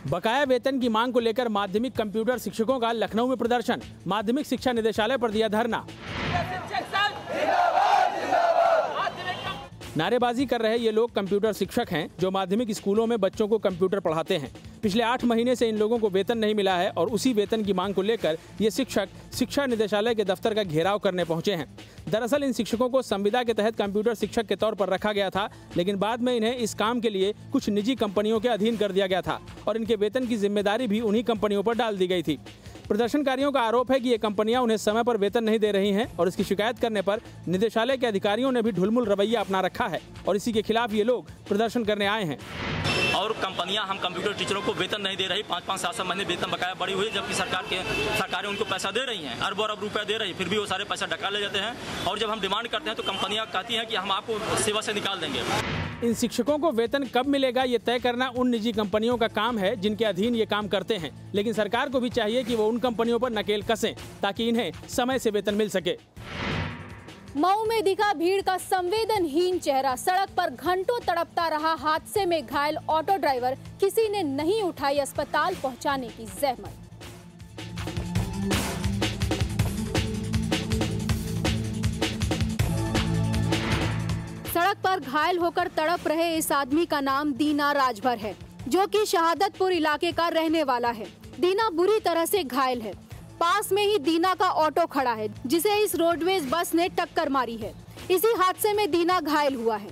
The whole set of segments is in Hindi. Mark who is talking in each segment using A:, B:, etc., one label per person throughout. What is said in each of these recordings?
A: बकाया वेतन की मांग को लेकर माध्यमिक कंप्यूटर शिक्षकों का लखनऊ में प्रदर्शन। माध्यमिक शिक्षा निदेशालय पर दिया धरना। नारेबाजी कर रहे ये लोग कंप्यूटर शिक्षक हैं जो माध्यमिक स्कूलों में बच्चों को कंप्यूटर पढ़ाते हैं। पिछले 8 महीने से इन लोगों को वेतन नहीं मिला है और उसी वेतन की मांग को लेकर ये शिक्षक शिक्षा निदेशालय के दफ्तर का घेराव करने पहुंचे हैं। दरअसल इन शिक्षकों को संविदा के तहत कंप्यूटर शिक्षक के तौर पर रखा गया था, लेकिन बाद में इन्हें इस काम के लिए कुछ निजी कंपनियों के अधीन कर दिया गया था और इनके वेतन की जिम्मेदारी भी उन्हीं कंपनियों पर डाल दी गई थी। प्रदर्शनकारियों का आरोप है कि ये कंपनियां उन्हें समय पर वेतन नहीं दे रही हैं और इसकी शिकायत करने पर निदेशालय के अधिकारियों ने भी ढुलमुल रवैया अपना रखा है और इसी के खिलाफ ये लोग प्रदर्शन करने आए हैं।
B: और कंपनियां हम कंप्यूटर टीचरों को वेतन नहीं दे रही, 5-5, 7-7 महीने वेतन बकाया बढ़ी हुई, जबकि सरकारें उनको पैसा दे रही हैं, अरबों अरब रुपया दे रही, फिर भी वो सारे पैसा डका ले जाते हैं। और जब हम डिमांड करते हैं तो कंपनियां कहती हैं कि हम आपको सेवा से निकाल देंगे।
A: इन शिक्षकों को वेतन कब मिलेगा ये तय करना उन निजी कंपनियों का काम है जिनके अधीन ये काम करते हैं, लेकिन सरकार को भी चाहिए कि वो उन कंपनियों पर नकेल कसें ताकि इन्हें समय से वेतन मिल सके।
C: मऊ में दिखा भीड़ का संवेदनहीन चेहरा। सड़क पर घंटों तड़पता रहा हादसे में घायल ऑटो ड्राइवर। किसी ने नहीं उठाई अस्पताल पहुंचाने की जहमत। सड़क पर घायल होकर तड़प रहे इस आदमी का नाम दीना राजभर है, जो कि शहादतपुर इलाके का रहने वाला है। दीना बुरी तरह से घायल है। पास में ही दीना का ऑटो खड़ा है जिसे इस रोडवेज बस ने टक्कर मारी है। इसी हादसे में दीना घायल हुआ है।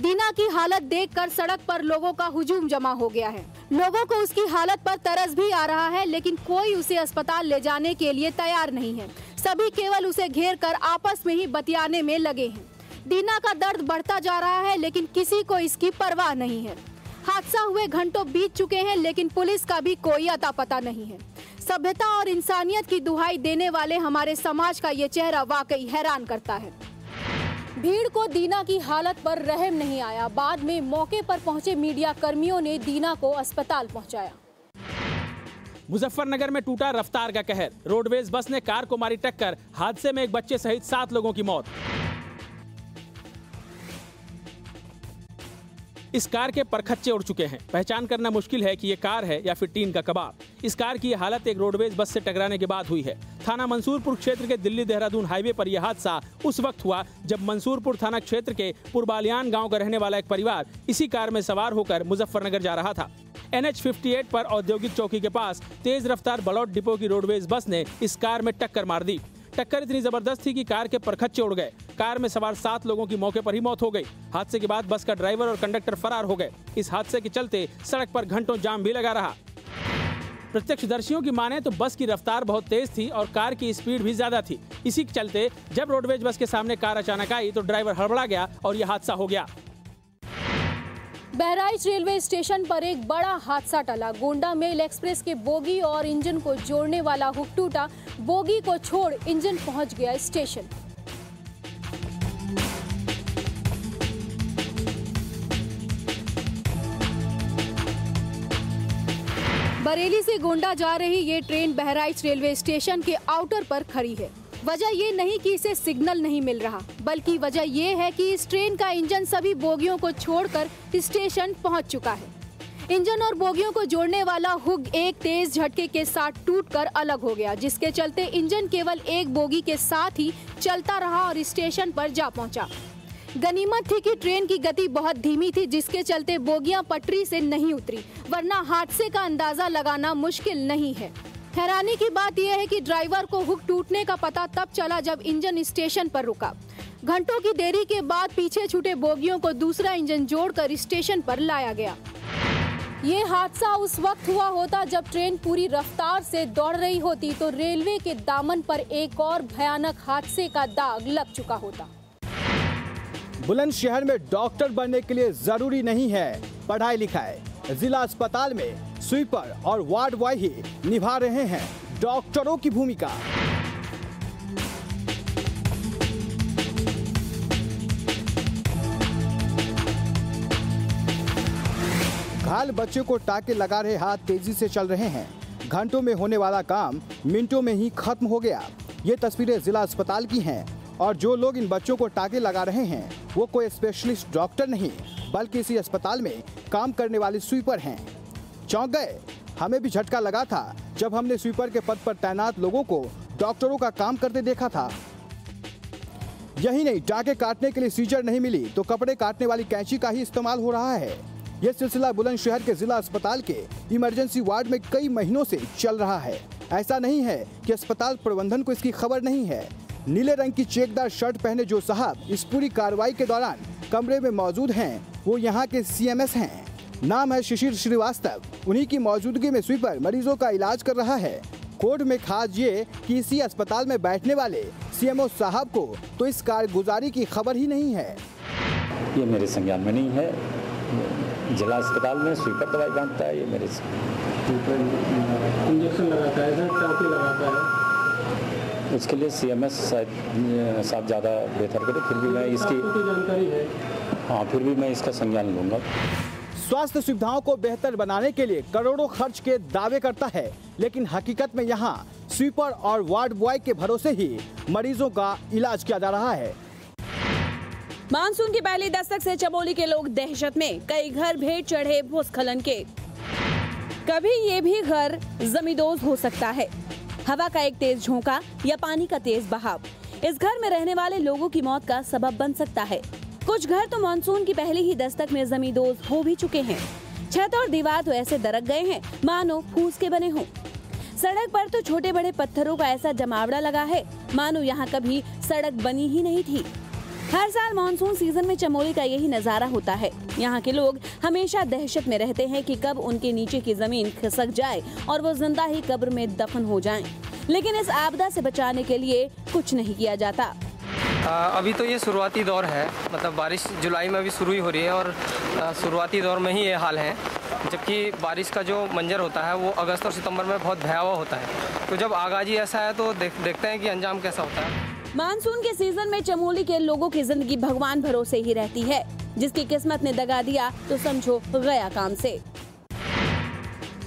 C: दीना की हालत देखकर सड़क पर लोगों का हुजूम जमा हो गया है। लोगों को उसकी हालत पर तरस भी आ रहा है, लेकिन कोई उसे अस्पताल ले जाने के लिए तैयार नहीं है। सभी केवल उसे घेर कर आपस में ही बतियाने में लगे हैं। दीना का दर्द बढ़ता जा रहा है, लेकिन किसी को इसकी परवाह नहीं है। हादसा हुए घंटों बीत चुके हैं, लेकिन पुलिस का भी कोई अता पता नहीं है। सभ्यता और इंसानियत की दुहाई देने वाले हमारे समाज का ये चेहरा वाकई हैरान करता है। भीड़ को दीना की हालत पर रहम नहीं आया। बाद में मौके पर पहुंचे मीडिया कर्मियों ने दीना को अस्पताल पहुंचाया।
A: मुजफ्फरनगर में टूटा रफ्तार का कहर। रोडवेज बस ने कार को मारी टक्कर। हादसे में एक बच्चे सहित 7 लोगों की मौत। इस कार के परखच्चे उड़ चुके हैं। पहचान करना मुश्किल है कि ये कार है या फिर टीन का कबाब। इस कार की हालत एक रोडवेज बस से टकराने के बाद हुई है। थाना मंसूरपुर क्षेत्र के दिल्ली देहरादून हाईवे पर यह हादसा उस वक्त हुआ जब मंसूरपुर थाना क्षेत्र के पुरबालियान गांव का रहने वाला एक परिवार इसी कार में सवार होकर मुजफ्फरनगर जा रहा था। NH 58 पर औद्योगिक चौकी के पास तेज रफ्तार बलौट डिपो की रोडवेज बस ने इस कार में टक्कर मार दी। टक्कर इतनी जबरदस्त थी कि कार के परखच्चे उड़ गए। कार में सवार 7 लोगों की मौके पर ही मौत हो गई। हादसे के बाद बस का ड्राइवर और कंडक्टर फरार हो गए। इस हादसे के चलते सड़क पर घंटों जाम भी लगा रहा। प्रत्यक्षदर्शियों की माने तो बस की रफ्तार बहुत तेज थी और कार की स्पीड भी ज्यादा थी। इसी के चलते जब रोडवेज बस के सामने कार अचानक आई तो ड्राइवर हड़बड़ा गया और यह हादसा हो गया।
C: बहराइच रेलवे स्टेशन पर एक बड़ा हादसा टला। गोंडा मेल एक्सप्रेस के बोगी और इंजन को जोड़ने वाला हुक टूटा। बोगी को छोड़ इंजन पहुंच गया स्टेशन। बरेली से गोंडा जा रही ये ट्रेन बहराइच रेलवे स्टेशन के आउटर पर खड़ी है। वजह ये नहीं कि इसे सिग्नल नहीं मिल रहा, बल्कि वजह ये है कि इस ट्रेन का इंजन सभी बोगियों को छोड़कर स्टेशन पहुंच चुका है। इंजन और बोगियों को जोड़ने वाला हुक एक तेज झटके के साथ टूटकर अलग हो गया, जिसके चलते इंजन केवल एक बोगी के साथ ही चलता रहा और स्टेशन पर जा पहुंचा। गनीमत थी कि ट्रेन की गति बहुत धीमी थी, जिसके चलते बोगियां पटरी से नहीं उतरी, वरना हादसे का अंदाजा लगाना मुश्किल नहीं है। हैरानी की बात यह है कि ड्राइवर को हुक टूटने का पता तब चला जब इंजन स्टेशन पर रुका। घंटों की देरी के बाद पीछे छूटे बोगियों को दूसरा इंजन जोड़कर स्टेशन पर लाया गया। ये हादसा उस वक्त हुआ होता जब ट्रेन पूरी रफ्तार से दौड़ रही होती, तो रेलवे के दामन पर एक और भयानक हादसे का दाग लग चुका होता।
D: बुलंदशहर में डॉक्टर बनने के लिए जरूरी नहीं है पढ़ाई लिखाई। जिला अस्पताल में स्वीपर और वार्ड बॉय ही निभा रहे हैं डॉक्टरों की भूमिका। घायल बच्चे को टाके लगा रहे हाथ तेजी से चल रहे हैं। घंटों में होने वाला काम मिनटों में ही खत्म हो गया। ये तस्वीरें जिला अस्पताल की हैं और जो लोग इन बच्चों को टाके लगा रहे हैं वो कोई स्पेशलिस्ट डॉक्टर नहीं, बल्कि इसी अस्पताल में काम करने वाले स्वीपर हैं। चौंक गए हमें भी झटका लगा था जब हमने स्वीपर के पद पर तैनात लोगों को डॉक्टरों का काम करते देखा था। यही नहीं, टाँके काटने के लिए सीजर नहीं मिली तो कपड़े काटने वाली कैंची का ही इस्तेमाल हो रहा है। यह सिलसिला बुलंदशहर के जिला अस्पताल के इमरजेंसी वार्ड में कई महीनों से चल रहा है। ऐसा नहीं है कि अस्पताल प्रबंधन को इसकी खबर नहीं है। नीले रंग की चेकदार शर्ट पहने जो साहब इस पूरी कार्रवाई के दौरान कमरे में मौजूद हैं, वो यहाँ के CMS हैं। नाम है शिशिर श्रीवास्तव। उन्हीं की मौजूदगी में स्वीपर मरीजों का इलाज कर रहा है। कोर्ट में खास ये कि इसी अस्पताल में बैठने वाले CMO साहब को तो इस कारगुजारी की खबर ही नहीं है।
E: ये मेरे संज्ञान में नहीं है। जिला अस्पताल में स्वीपर दवाई बांटता है, ये मेरे
F: इंजेक्शन लगाता है, टाँके लगाता है।
E: उसके लिए CMS साहब ज़्यादा बेहतर करे। फिर भी मैं इसकी
F: जानकारी है।
E: हाँ, फिर भी मैं इसका संज्ञान लूँगा।
D: स्वास्थ्य सुविधाओं को बेहतर बनाने के लिए करोड़ों खर्च के दावे करता है, लेकिन हकीकत में यहाँ स्वीपर और वार्ड बॉय के भरोसे ही मरीजों का इलाज किया जा रहा है।
G: मानसून की पहली दस्तक से चमोली के लोग दहशत में, कई घर भेंट चढ़े भूस्खलन के। कभी ये भी घर जमींदोज हो सकता है। हवा का एक तेज झोंका या पानी का तेज बहाव इस घर में रहने वाले लोगों की मौत का सबब बन सकता है। कुछ घर तो मानसून की पहली ही दस्तक में जमींदोज हो भी चुके हैं। छत और दीवार तो ऐसे दरक गए हैं मानो फूस के बने हों। सड़क पर तो छोटे बड़े पत्थरों का ऐसा जमावड़ा लगा है मानो यहाँ कभी सड़क बनी ही नहीं थी। हर साल मानसून सीजन में चमोली का यही नजारा होता है। यहाँ के लोग हमेशा दहशत में रहते हैं कि कब उनके नीचे की जमीन खिसक जाए और वो जिंदा ही कब्र में दफन हो जाएं। लेकिन इस आपदा से बचाने के लिए कुछ नहीं किया जाता।
F: अभी तो ये शुरुआती दौर है, मतलब बारिश जुलाई में अभी शुरू ही हो रही है और शुरुआती दौर में ही ये हाल है। जबकि बारिश का जो मंजर होता है वो अगस्त और सितंबर में बहुत भयावह होता है। तो जब आगाज ही ऐसा है तो देखते हैं कि अंजाम कैसा होता है।
G: मानसून के सीजन में चमोली के लोगों की जिंदगी भगवान भरोसे ही रहती है। जिसकी किस्मत ने दगा दिया तो समझो गया काम से।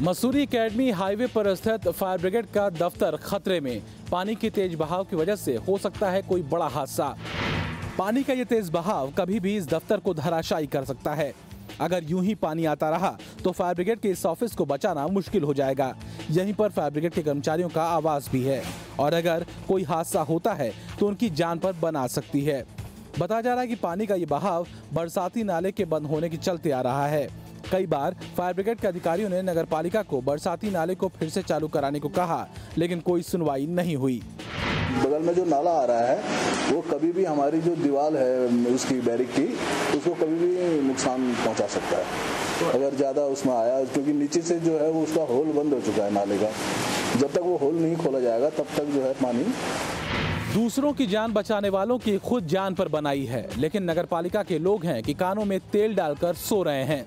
A: मसूरी एकेडमी हाईवे पर स्थित फायर ब्रिगेड का दफ्तर खतरे में। पानी की तेज बहाव की वजह से हो सकता है कोई बड़ा हादसा। पानी का ये तेज बहाव कभी भी इस दफ्तर को धराशायी कर सकता है। अगर यूं ही पानी आता रहा तो फायर ब्रिगेड के इस ऑफिस को बचाना मुश्किल हो जाएगा। यहीं पर फायर ब्रिगेड के कर्मचारियों का आवास भी है और अगर कोई हादसा होता है तो उनकी जान पर बन आ सकती है। बताया जा रहा है कि पानी का ये बहाव बरसाती नाले के बंद होने के चलते आ रहा है। कई बार फायर ब्रिगेड के अधिकारियों ने नगर पालिका को बरसाती नाले को फिर से चालू कराने को कहा, लेकिन कोई सुनवाई नहीं हुई।
H: बगल में जो नाला आ रहा है वो कभी भी हमारी जो दीवार है उसकी बैरिक की, उसको कभी भी नुकसान पहुंचा सकता है अगर ज़्यादा उसमें आया, क्योंकि नीचे से जो है वो उसका होल बंद हो चुका है नाले का। जब तक वो होल नहीं खोला जाएगा तब तक जो है पानी।
A: दूसरों की जान बचाने वालों की खुद जान पर बनाई है, लेकिन नगर पालिका के लोग हैं कि कानों में तेल डालकर सो रहे हैं।